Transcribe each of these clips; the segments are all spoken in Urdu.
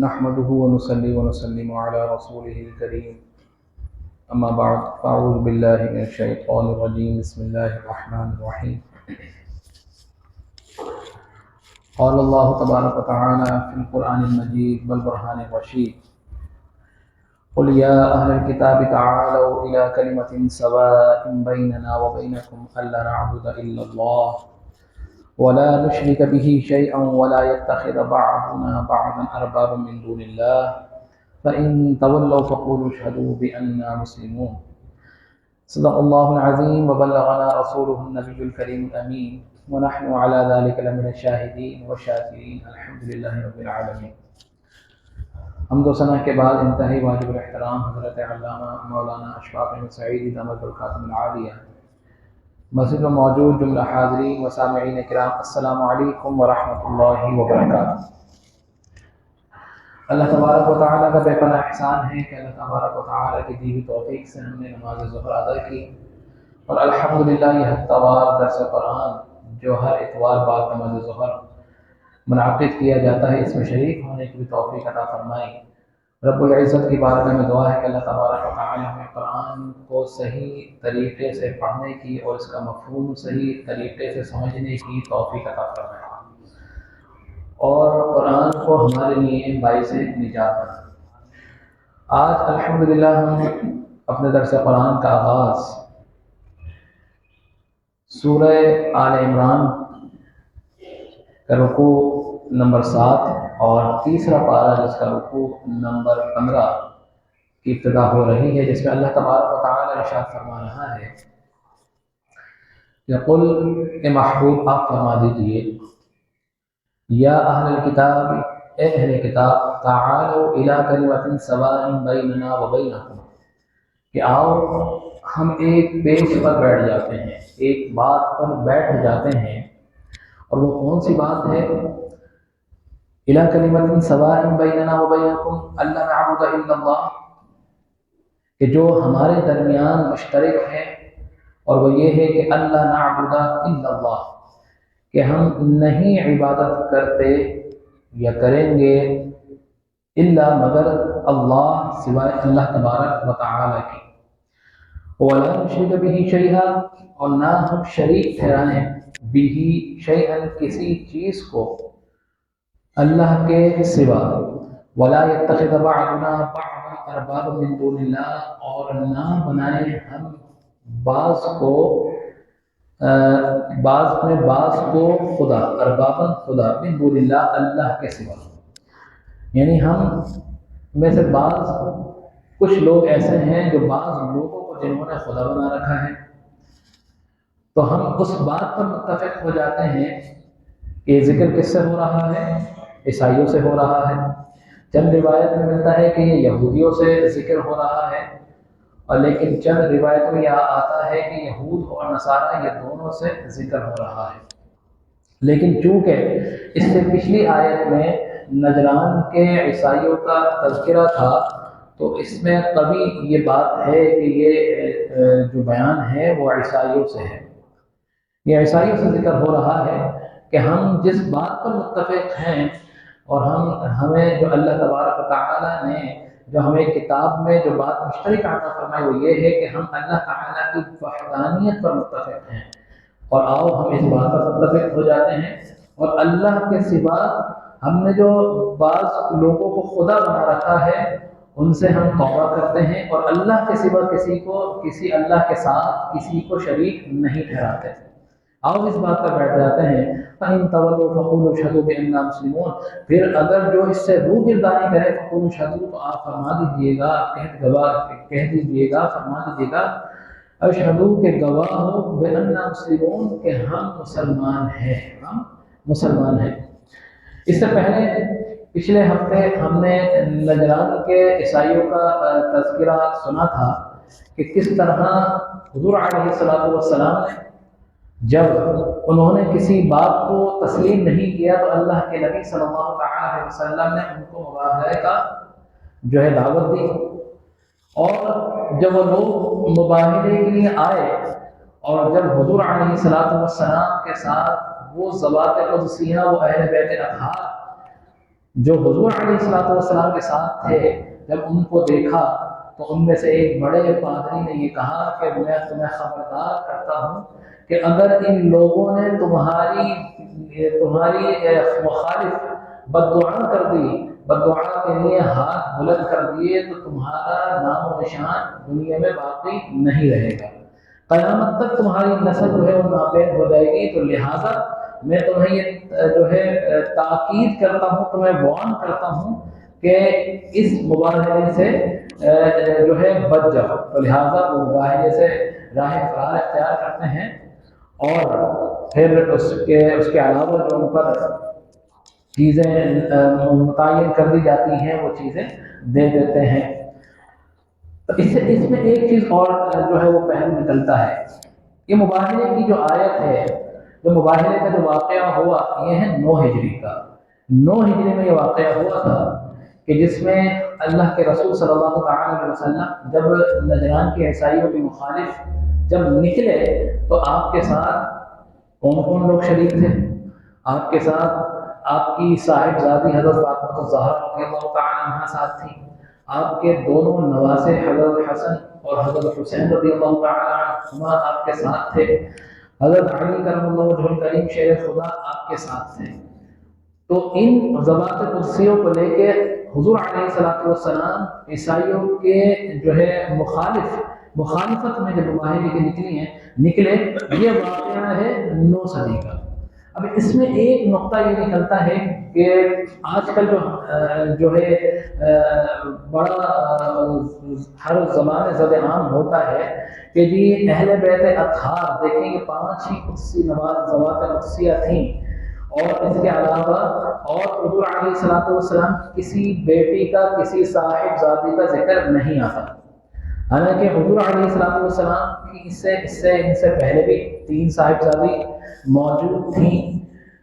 نحمده ونصلي ونسلم على رسوله الكريم أما بعد فأعوذ بالله من الشيطان الرجيم بسم الله الرحمن الرحيم قال الله تبارك وتعالى في القرآن المجيد والبرهان الرشيد قل يا أهل الكتاب تعالوا إلى كلمة سواء بيننا وبينكم ألا نعبد إلا الله ولا نشرك به شيئا ولا يتخذ بعضنا بعضا أربابا من دون الله فإن تولوا فقولوا اشهدوا بأننا مسلمون صدق الله العظيم وبلغنا رسوله النبي الكريم الأمين ونحن على ذلك لمن الشاهدين والشاكرين الحمد لله رب العالمين. حمد و ثنا کے بعد انتہائی واجب الاحترام حضرت علامہ مولانا اشفاق احمد سعیدی دامت الخاتم العالیہ مسجد میں موجود جملہ حاضرین و سامعین کرام السلام علیکم ورحمۃ اللہ وبرکاتہ. اللہ تبارک و تعالیٰ کا بے پناہ احسان ہے کہ اللہ تبارک و تعالیٰ کی دی ہوئی توفیق سے ہم نے نماز ظہر ادا کی اور الحمدللہ یہ ہفتہ درس قرآن جو ہر اتوار بعد نماز ظہر منعقد کیا جاتا ہے اس میں شریک ہونے کی بھی توفیق عطا فرمائی. رب العزت کی بارگاہ میں دعا ہے کہ اللہ تبارک و تعالیٰ ہمیں قرآن کو صحیح طریقے سے پڑھنے کی اور اس کا مفہوم صحیح طریقے سے سمجھنے کی توفیق عطا فرمائے اور قرآن کو ہمارے لیے باعث نجات بنائے. آج الحمدللہ ہم اپنے درس قرآن کا آغاز سورہ آل عمران کا رکوع نمبر 7 اور تیسرا پارہ جس کا رکوع نمبر 15 کی ابتدا ہو رہی ہے، جس میں اللہ تبارک و تعالی ارشاد فرما رہا ہے کہ قل اے محبوب آپ فرما دیجئے یا اہل الکتاب اے اہل کتاب تعالوا الی کلمۃ سواء بیننا وبینکم کہ آؤ ہم ایک پیج پر بیٹھ جاتے ہیں، ایک بات پر بیٹھ جاتے ہیں. اور وہ کون سی بات ہے؟ الی کلمۃ سواء بیننا وبینکم الا نعبد الا اللہ، کہ جو ہمارے درمیان مشترک ہے اور وہ یہ ہے کہ اللہ نعبد الا اللہ، کہ ہم نہیں عبادت کرتے یا کریں گے الا مگر اللہ سوائے اللہ تبارک و تعالی کی، ولا نشرک به شیئا اور نہ ہم شریک ٹھہرائیں به شیئا کسی چیز کو اللہ کے سوا، ولا يتخذ بعضنا بعضا اربابا من دون اللہ اور نہ بنائیں ہم بعض کو خدا، اربابا خدا، من دون اللہ اللہ کے سوا. یعنی ہم میں سے کچھ لوگ ایسے ہیں جو بعض لوگوں کو جنہوں نے خدا بنا رکھا ہے، تو ہم اس بات پر متفق ہو جاتے ہیں کہ ذکر کس سے ہو رہا ہے؟ عیسائیوں سے ہو رہا ہے. چند روایت میں ملتا ہے کہ یہ یہودیوں سے ذکر ہو رہا ہے، اور لیکن چند روایتوں میں یہ آتا ہے کہ یہود اور نصارہ یہ دونوں سے ذکر ہو رہا ہے. لیکن چونکہ اس سے پچھلی آیت میں نجران کے عیسائیوں کا تذکرہ تھا، تو اس میں کبھی یہ بات ہے کہ یہ جو بیان ہے وہ عیسائیوں سے ہے. یہ عیسائیوں سے ذکر ہو رہا ہے کہ ہم جس بات پر متفق ہیں اور ہمیں جو اللہ تبارک و تعالیٰ نے جو ہمیں کتاب میں جو بات مشترک عطا فرمائی وہ یہ ہے کہ ہم اللہ تعالیٰ کی وحدانیت پر متفق ہیں، اور آؤ ہم اس بات پر متفق ہو جاتے ہیں اور اللہ کے سوا ہم نے جو بعض لوگوں کو خدا بنا رکھا ہے ان سے ہم توبہ کرتے ہیں اور اللہ کے سوا کسی اللہ کے ساتھ کسی کو شریک نہیں ٹھہراتے. آؤ اس بات پر بیٹھ جاتے ہیں. فَإِن تَوَلَّوْا فَقُولُوا اشْهَدُوا بِأَنَّا مُسْلِمُونَ، پھر اگر جو اس سے روگردانی کرے فَقُولُوا اشْهَدُوا تو آپ فرما دیجئے گا، کہہ دیجئے گا، فرما دیجئے گا اشہدوا کہ گواہ ہو بِأَنَّا مُسْلِمُونَ کہ ہم مسلمان ہیں. اس سے پہلے پچھلے ہفتے ہم نے نجران کے عیسائیوں کا تذکرہ سنا تھا کہ کس طرح حضور علیہ السلام نے جب انہوں نے کسی بات کو تسلیم نہیں کیا تو اللہ کے نبی صلی اللہ علیہ وسلم نے ان کو مباہلے کا جو ہے دعوت دی، اور جب وہ لوگ مباہلے کے لیے آئے اور جب حضور علیہ السلام کے ساتھ وہ ذوات قدسیہ وہ اہل بیت اطہار جو حضور علیہ السلام کے ساتھ تھے، جب ان کو دیکھا تو ان میں سے ایک بڑے پادری نے یہ کہا کہ میں تمہیں خبردار کرتا ہوں کہ اگر ان لوگوں نے تمہاری مخالف بددعا کر دی، بددعا کے لیے ہاتھ بلند کر دیے، تو تمہارا نام و نشان دنیا میں باقی نہیں رہے گا، قیامت تک تمہاری نسل جو ہے وہ ناپید ہو جائے گی۔ تو لہٰذا میں تمہیں یہ جو ہے تاکید کرتا ہوں، تمہیں وارن کرتا ہوں کہ اس مباہلے سے جو ہے بچ جاؤ۔ تو لہٰذا وہ مباہلے سے راہ فرار اختیار کرتے ہیں، اور پھر اس کے علاوہ جو ان پر چیزیں متعین کر دی جاتی ہیں وہ چیزیں دے دیتے ہیں۔ تو اس میں ایک چیز اور جو ہے وہ پہلو نکلتا ہے، یہ مباہلے کی جو آیت ہے، جو مباہلے کا جو واقعہ ہوا یہ ہے 9 ہجری کا۔ 9 ہجری میں یہ واقعہ ہوا تھا کہ جس میں اللہ کے رسول صلی اللہ تعالی علیہ وسلم جب نجران کی عیسائیوں کے مخالف جب نکلے تو آپ کے ساتھ کون کون لوگ شریک تھے؟ آپ کے ساتھ آپ کی صاحبزادی حضرت فاطمہ الزہرا رضی اللہ تعالی عنہا ساتھ تھی، آپ کے دونوں نواسے حضرت حسن اور حضرت حسین رضی اللہ تعالی عنہما آپ کے ساتھ تھے، حضرت علی کرم اللہ وجہ الکریم شیر خدا آپ کے ساتھ تھے۔ تو ان ذوات قدسیوں کو لے کے حضور علیہ السلام عیسائیوں کے جو ہے مخالفت میں جب مباہلے کے نکلے، یہ واقعہ ہے 9 صدی کا۔ اب اس میں ایک نقطہ یہ نکلتا ہے کہ آج کل جو ہے بڑا ہر زمانے زد عام ہوتا ہے کہ جی اہل بیت اطہار دیکھیں گے 5 ہی قدسی ذوات قدسیہ تھیں، اور اس کے علاوہ اور حضور علیہ السلام کسی بیٹی کا کسی صاحب زادی کا ذکر نہیں آتا، حالانکہ حضور علیہ السلام کی ان سے پہلے بھی 3 صاحبزادی موجود تھیں۔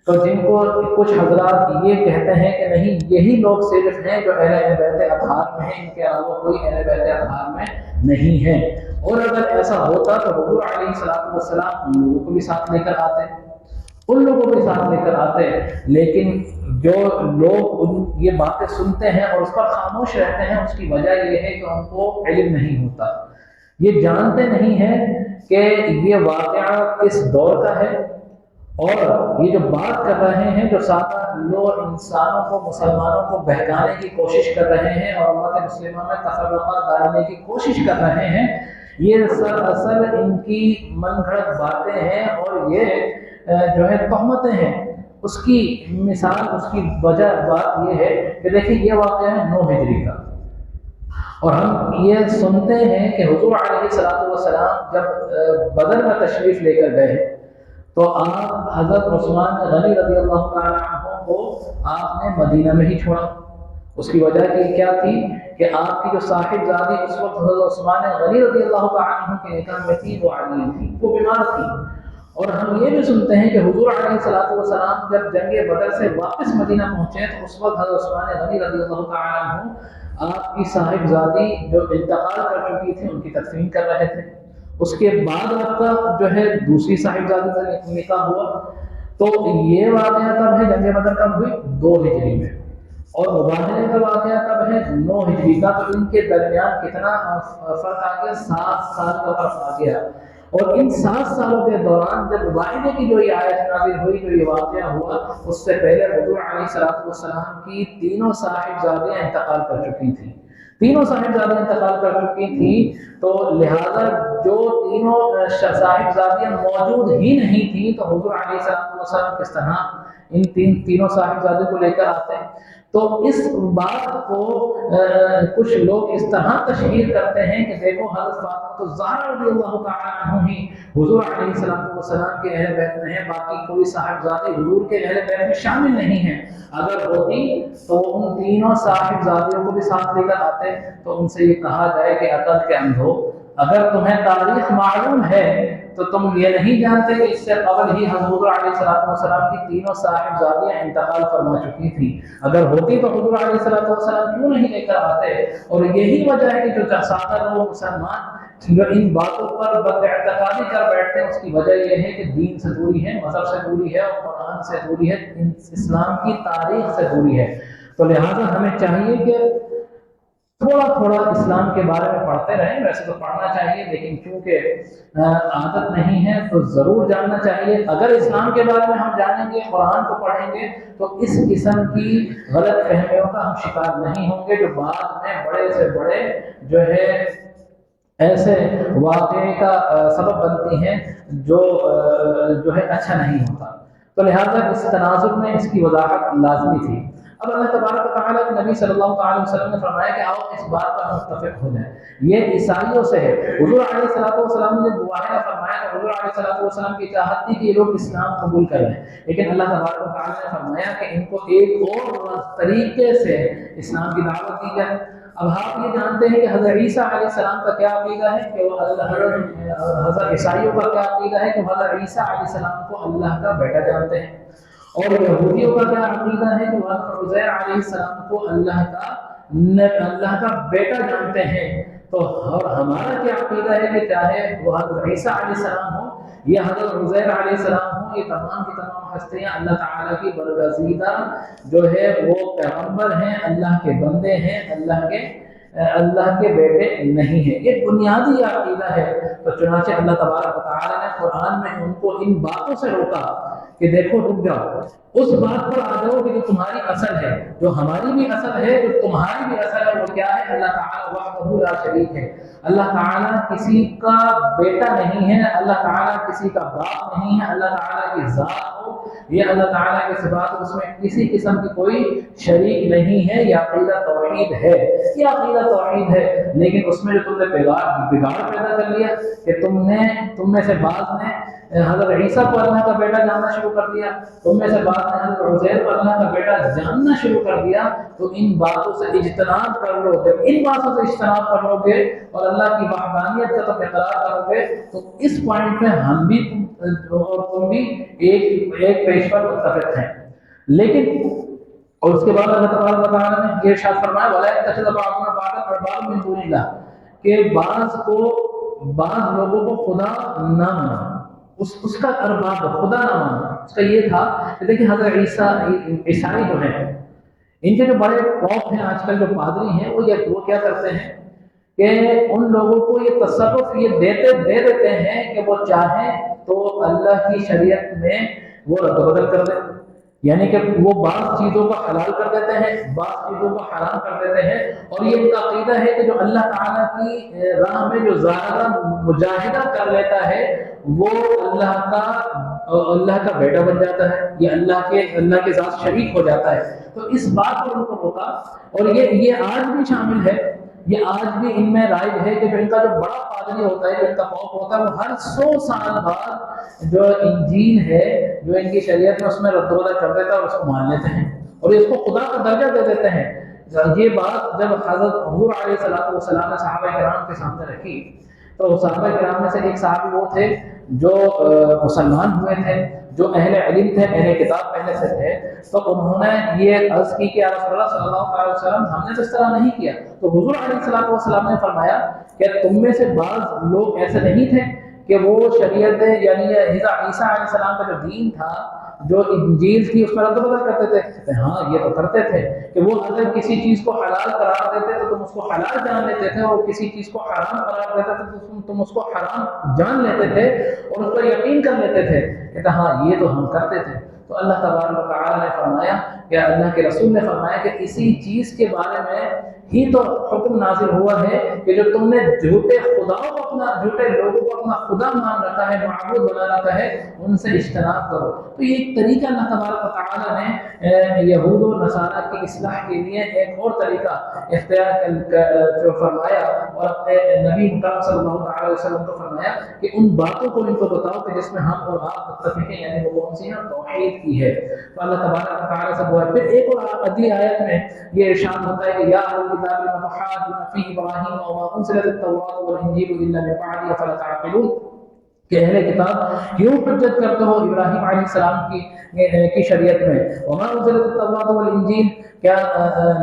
تو جن کو کچھ حضرات یہ کہتے ہیں کہ نہیں یہی لوگ صرف ہیں جو اہل بیت اطہار میں ہیں، ان کے علاوہ کوئی اہل بیت اطہار میں نہیں ہے، اور اگر ایسا ہوتا تو حضور علیہ السلام ان لوگوں کو بھی ساتھ لے کر آتے، ان لوگوں کو بھی ساتھ لے کر آتے، لیکن جو لوگ یہ باتیں سنتے ہیں اور اس پر خاموش رہتے ہیں، اس کی وجہ یہ ہے کہ ان کو علم نہیں ہوتا، یہ جانتے نہیں ہیں کہ یہ واقعہ کس دور کا ہے، اور یہ جو بات کر رہے ہیں جو سادہ لوگ انسانوں کو مسلمانوں کو بہکانے کی کوشش کر رہے ہیں اور امت مسلمہ میں تفرقہ ڈالنے کی کوشش کر رہے ہیں، یہ سراسر ان کی من گھڑت باتیں ہیں، اور یہ جو ہے تہمتیں ہیں۔ اس کی مثال، اس کی وجہ بات یہ ہے کہ دیکھیں یہ واقعہ ہے 9 ہجری کا، اور ہم یہ سنتے ہیں کہ حضور علیہ السلام جب بدر میں تشریف لے کر گئے تو آپ حضرت عثمان غنی رضی اللہ تعالی عنہ کو آپ نے مدینہ میں ہی چھوڑا۔ اس کی وجہ کیا تھی کہ آپ کی جو صاحبزادی اس وقت حضرت عثمان غنی رضی اللہ تعالی عنہ کے نکاح میں تھی وہ علی تھی، وہ بیمار تھی، اور ہم یہ بھی سنتے ہیں کہ حضور علیہ السلام جب جنگ بدر سے واپس مدینہ پہنچے تو اس وقت حضرت عثمان غنی رضی اللہ تعالی عنہ آپ کی صاحبزادی جو انتقال کر چکی تھی ان کی تدفین کر رہے تھے۔ اس کے بعد آپ کا جو ہے دوسری صاحبزادی کا نکاح ہوا۔ تو یہ واقعہ کب ہے؟ جنگ بدر کب ہوئی؟ 2 ہجری میں، اور مباہلے کا واقعہ کب ہے؟ 9 ہجری کا۔ تو ان کے درمیان کتنا فرق آ گیا؟ 7 سال کا فرق آ گیا، اور ان 7 سالوں کے دوران جب مباہلے کی جو یہ آیت نازل ہوئی، جو یہ واقعہ ہوا، اس سے پہلے حضور علیہ السلام کی تینوں صاحبزادیاں انتقال کر چکی تھیں، تینوں صاحبزادیاں انتقال کر چکی تھیں، تو لہذا جو تینوں صاحبزادیاں موجود ہی نہیں تھیں تو حضور علیہ السلام کس طرح ان تینوں صاحبزادوں کو لے کر آتے ہیں؟ تو اس بات کو کچھ لوگ اس طرح تشہیر کرتے ہیں کہ دیکھو حضرت فاطمہ الزہرا رضی اللہ تعالی عنہ ہی حضور علیہ السلام کے اہل بیت میں ہیں، باقی کوئی صاحبزادی حضور کے اہل بیت میں شامل نہیں ہیں، اگر ہوتی تو ان تینوں صاحبزادیوں کو بھی ساتھ لے کر آتے۔ تو ان سے یہ کہا جائے کہ عقل کے اندھو، اگر تمہیں تاریخ معلوم ہے تو تم یہ نہیں جانتے کہ اس سے قبل ہی حضور علیہ السلام کی تینوں صاحبزادیاں انتقال فرما چکی تھی، اگر ہوتی تو حضور علیہ السلام کیوں نہیں لے کر آتے؟ اور یہی وجہ ہے کہ جو سادہ لوگ مسلمان جو ان باتوں پر بد اعتقادی کر بیٹھتے ہیں، اس کی وجہ یہ ہے کہ دین سے دوری ہے، مذہب سے دوری ہے، اور قرآن سے دوری ہے، اسلام کی تاریخ سے دوری ہے۔ تو لہٰذا ہمیں چاہیے کہ تھوڑا تھوڑا اسلام کے بارے میں پڑھتے رہیں، ویسے تو پڑھنا چاہیے لیکن چونکہ عادت نہیں ہے تو ضرور جاننا چاہیے۔ اگر اسلام کے بارے میں ہم جانیں گے، قرآن کو پڑھیں گے، تو اس قسم کی غلط فہمیوں کا ہم شکار نہیں ہوں گے جو بعد میں بڑے سے بڑے جو ہے ایسے واقعے کا سبب بنتی ہیں جو ہے اچھا نہیں ہوتا۔ تو لہٰذا اس تناظر میں اس کی وضاحت لازمی تھی۔ اب اللہ تبارک و تعالیٰ کے نبی صلی اللہ علیہ وسلم نے فرمایا کہ آؤ اس بات پر متفق ہو جائیں، یہ عیسائیوں سے ہے۔ حضور علیہ السلام نے معاہدہ فرمایا کہ حضور علیہ السلام کی چاہت تھی کہ یہ لوگ اسلام قبول کر لیں، لیکن اللہ تبارک و تعالیٰ نے فرمایا کہ ان کو ایک اور طریقے سے اسلام کی دعوت دی جائے۔ اب آپ یہ جانتے ہیں کہ حضرت عیسیٰ علیہ السلام کا کیا عقیدہ ہے، کہ وہ حضرت عیسائیوں کا کیا عقیدہ ہے کہ حضرت عیسیٰ علیہ السلام کو اللہ کا بیٹا جانتے ہیں، اور یہودیوں کا کیا عقیدہ ہے کہ حضرت عزیر علیہ السلام کو اللہ کا بیٹا جانتے ہیں۔ تو اور ہمارا کیا عقیدہ ہے کہ چاہے وہ حضرت عیسیٰ علیہ السلام ہو یا حضرت عزیر علیہ السلام ہو، یہ تمام کی تمام ہستیاں اللہ تعالیٰ کی برگزیدہ جو ہے وہ پیغمبر ہیں، اللہ کے بندے ہیں، اللہ کے بیٹے نہیں ہیں۔ یہ بنیادی عقیدہ ہے۔ تو چنانچہ اللہ تبارک و تعالیٰ نے قرآن میں ان کو ان باتوں سے روکا کہ دیکھو رک جاؤ، اس بات پر آ جاؤ کہ جو تمہاری اصل ہے، جو ہماری بھی اصل ہے، جو تمہاری بھی اصل ہے، وہ کیا ہے؟ اللہ تعالیٰ وحدہ لا شریک ہے۔ اللہ تعالیٰ کسی کا بیٹا نہیں ہے، اللہ تعالیٰ کسی کا باپ نہیں ہے، اللہ تعالیٰ کی ذات ہو یہ اللہ تعالیٰ کے صفات، اس میں کسی قسم کی کوئی شریک نہیں ہے۔ یہ عقیدہ توحید ہے، یہ عقیدہ توحید ہے، لیکن اس میں جو تم نے بگاڑ پیدا کر لیا کہ تم میں سے بعض نے حضرت عیسیٰ کو اللہ کا بیٹا جاننا شروع کر دیا، تم میں سے بعض نے حضرت عزیر کو اللہ کا بیٹا جاننا شروع کر دیا، تو ان باتوں سے اجتناب کر لو۔ جب ان باتوں سے اجتناب کر لو گے اور اللہ کی وحدانیت کا تم اقرار کرو گے، تو اس پوائنٹ میں ہم بھی اور تم بھی ایک پیش پر متفق ہیں۔ لیکن اور اس کے بعد اللہ تبارک و تعالیٰ نے یہ ارشاد فرمایا وَلَا يَتَّخِذَ بَعْضُنَا بَعْضًا أَرْبَابًا مِن دُونِ اللَّهِ، کہ بعض لوگوں کو خدا نہ مانا، اس کا ارباب خدا نہ مانا۔ اس کا یہ تھا کہ دیکھیں حضرت عیسائی جو ہیں، ان کے جو بڑے پوپ ہیں آج کل جو پادری ہیں، وہ کیا کرتے ہیں کہ ان لوگوں کو یہ تصرف یہ دے دیتے ہیں کہ وہ چاہیں تو اللہ کی شریعت میں وہ رد و بدل کر دیں، یعنی کہ وہ بعض چیزوں کو حلال کر دیتے ہیں، بعض چیزوں کو حرام کر دیتے ہیں، اور یہ ان کا عقیدہ ہے کہ جو اللہ تعالیٰ کی راہ میں جو ظاہرہ مجاہدہ کر لیتا ہے وہ اللہ کا بیٹا بن جاتا ہے، یہ اللہ کے ذات شریک ہو جاتا ہے۔ تو اس بات پر ان کو روکا، اور یہ آج بھی شامل ہے، یہ آج بھی ان میں رائج ہے کہ جو ان کا جو بڑا پادری ہوتا ہے، جو ان کا پوپ ہوتا ہے، وہ ہر 100 سال بعد جو انجیل ہے جو ان کی شریعت میں اس میں رد و بدل کر دیتا ہے اور اس کو مان لیتے ہیں اور اس کو خدا کا درجہ دے دیتے ہیں۔ یہ بات جب حضرت حضور علیہ السلام نے صحابہ کرام کے سامنے رکھی، تو صحابہ کرام میں سے ایک صحابی وہ تھے جو مسلمان ہوئے تھے، جو اہل علم تھے، اہل کتاب پہلے سے تھے، تو انہوں نے یہ عرض کی کہ یا رسول اللہ صلی اللہ علیہ وسلم ہم نے تو اس طرح نہیں کیا۔ تو حضور علیہ السلام نے فرمایا کہ تم میں سے بعض لوگ ایسے نہیں تھے کہ وہ شریعت یعنی عیسیٰ علیہ السلام کا جو دین تھا، جو انجیل تھی، اس میں رد و بدل کرتے تھے؟ کہتے ہیں ہاں یہ تو کرتے تھے کہ وہ اگر کسی چیز کو حلال قرار دیتے تو تم اس کو حلال جان لیتے تھے، اور کسی چیز کو حرام قرار دیتے تھے تو تم اس کو حرام جان لیتے تھے اور اس پر یقین کر لیتے تھے۔ کہتے ہیں ہاں یہ تو ہم کرتے تھے۔ تو اللہ تبارک و تعالیٰ نے فرمایا کہ اللہ کے رسول نے فرمایا کہ اسی چیز کے بارے میں ہی تو حکم نازل ہوا ہے کہ جو تم نے جھوٹے لوگوں کو اپنا خدا مان رکھا ہے، معبود بنا رکھا ہے، ان سے اجتناب کرو۔ تو یہ ایک طریقہ اللہ تبارک و تعالیٰ نے یہود و نصارہ کی اصلاح کے لیے ایک اور طریقہ اختیار جو فرمایا، اور اپنے نبی مکرم صلی اللہ علیہ وسلم کو فرمایا کہ ان باتوں کو ان کو بتاؤ کہ جس میں ہم اور آپ متفق ہیں، یعنی وہ کون سی ہیں؟ توحید کی ہے۔ تو اللہ تبارک و تعالیٰ سے دعا ہے۔ پھر ایک اور اگلی آیت میں یہ ارشاد ہوتا ہے کہ یا اہل الکتاب لم تحاجون فی ابراہیم وما انزلت التوراۃ والانجیل الا من بعدہ افلا تعقلون، کہ اہل کتاب کیوں حجت کرتے ہو ابراہیم علیہ السلام کی شریعت میں؟ وما انزلت التوراۃ والانجیل، کیا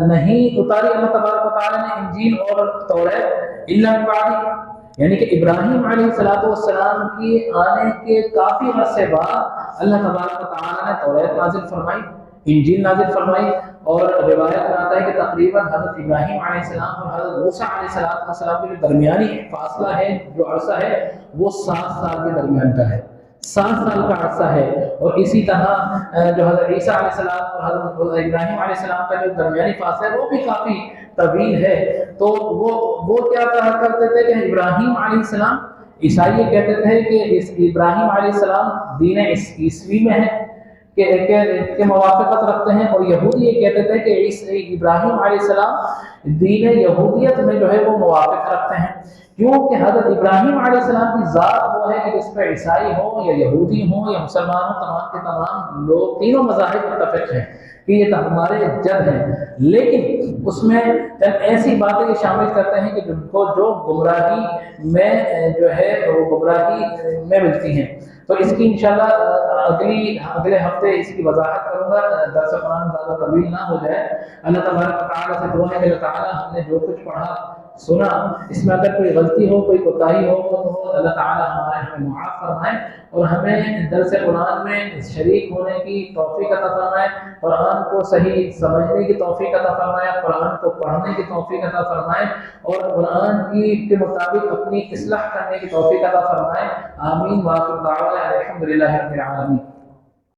نہیں اتاری اللہ تبارک و تعالیٰ نے انجیل اور توریت الا من بعدہ، یعنی کہ ابراہیم علیہ السلام کی آنے کے کافی عرصے بعد اللہ تبارک و تعالیٰ نے توریت نازل فرمائی، انجیل نازل فرمائی، اور روایت میں آتا ہے کہ تقریباً حضرت ابراہیم علیہ السلام اور حضرت موسیٰ علیہ السلام کے جو درمیانی فاصلہ ہے، جو عرصہ ہے، وہ 7 سال کے درمیان کا ہے، 7 سال کا عرصہ ہے۔ اور اسی طرح جو حضرت عیسیٰ علیہ السلام اور حضرت ابراہیم علیہ السلام کا جو درمیانی فاصلہ ہے وہ بھی کافی طویل ہے۔ تو وہ کیا کہا کرتے تھے کہ ابراہیم علیہ السلام، عیسائی یہ کہتے تھے کہ ابراہیم علیہ السلام دین عیسوی میں ہے کہ موافقت رکھتے ہیں، اور یہودی یہ کہتے تھے کہ ابراہیم علیہ السلام دین یہودیت میں جو ہے وہ موافق رکھتے ہیں، کیونکہ حضرت ابراہیم علیہ السلام کی ذات وہ ہے کہ جس پہ عیسائی ہوں یا یہودی ہوں یا مسلمان ہوں، تمام کے تمام لوگ تینوں مذاہب متفق ہیں کہ یہ تو ہمارے جد ہیں، لیکن اس میں چند ایسی باتیں شامل کرتے ہیں کہ جن کو جو گمراہی میں جو ہے وہ گمراہی میں ملتی ہیں۔ تو اس کی انشاءاللہ اگلے ہفتے اس کی وضاحت کروں گا، درس قرآن زیادہ طویل نہ ہو جائے۔ اللہ تبارک و تعالیٰ سے دعا ہے کہ اللہ تعالیٰ ہم نے جو کچھ پڑھا سنا، اس میں اگر کوئی غلطی ہو، کوئی کوتاہی ہو تو اللہ تعالیٰ ہمیں معاف فرمائے، اور ہمیں درس قرآن میں شریک ہونے کی توفیق عطا فرمائے، قرآن کو صحیح سمجھنے کی توفیق عطا فرمائے، قرآن کو پڑھنے کی توفیق عطا فرمائے، اور قرآن کے مطابق اپنی اصلاح کرنے کی توفیق عطا فرمائے۔ آمین۔ وآخر دعوانا الحمد للہ رب العالمین۔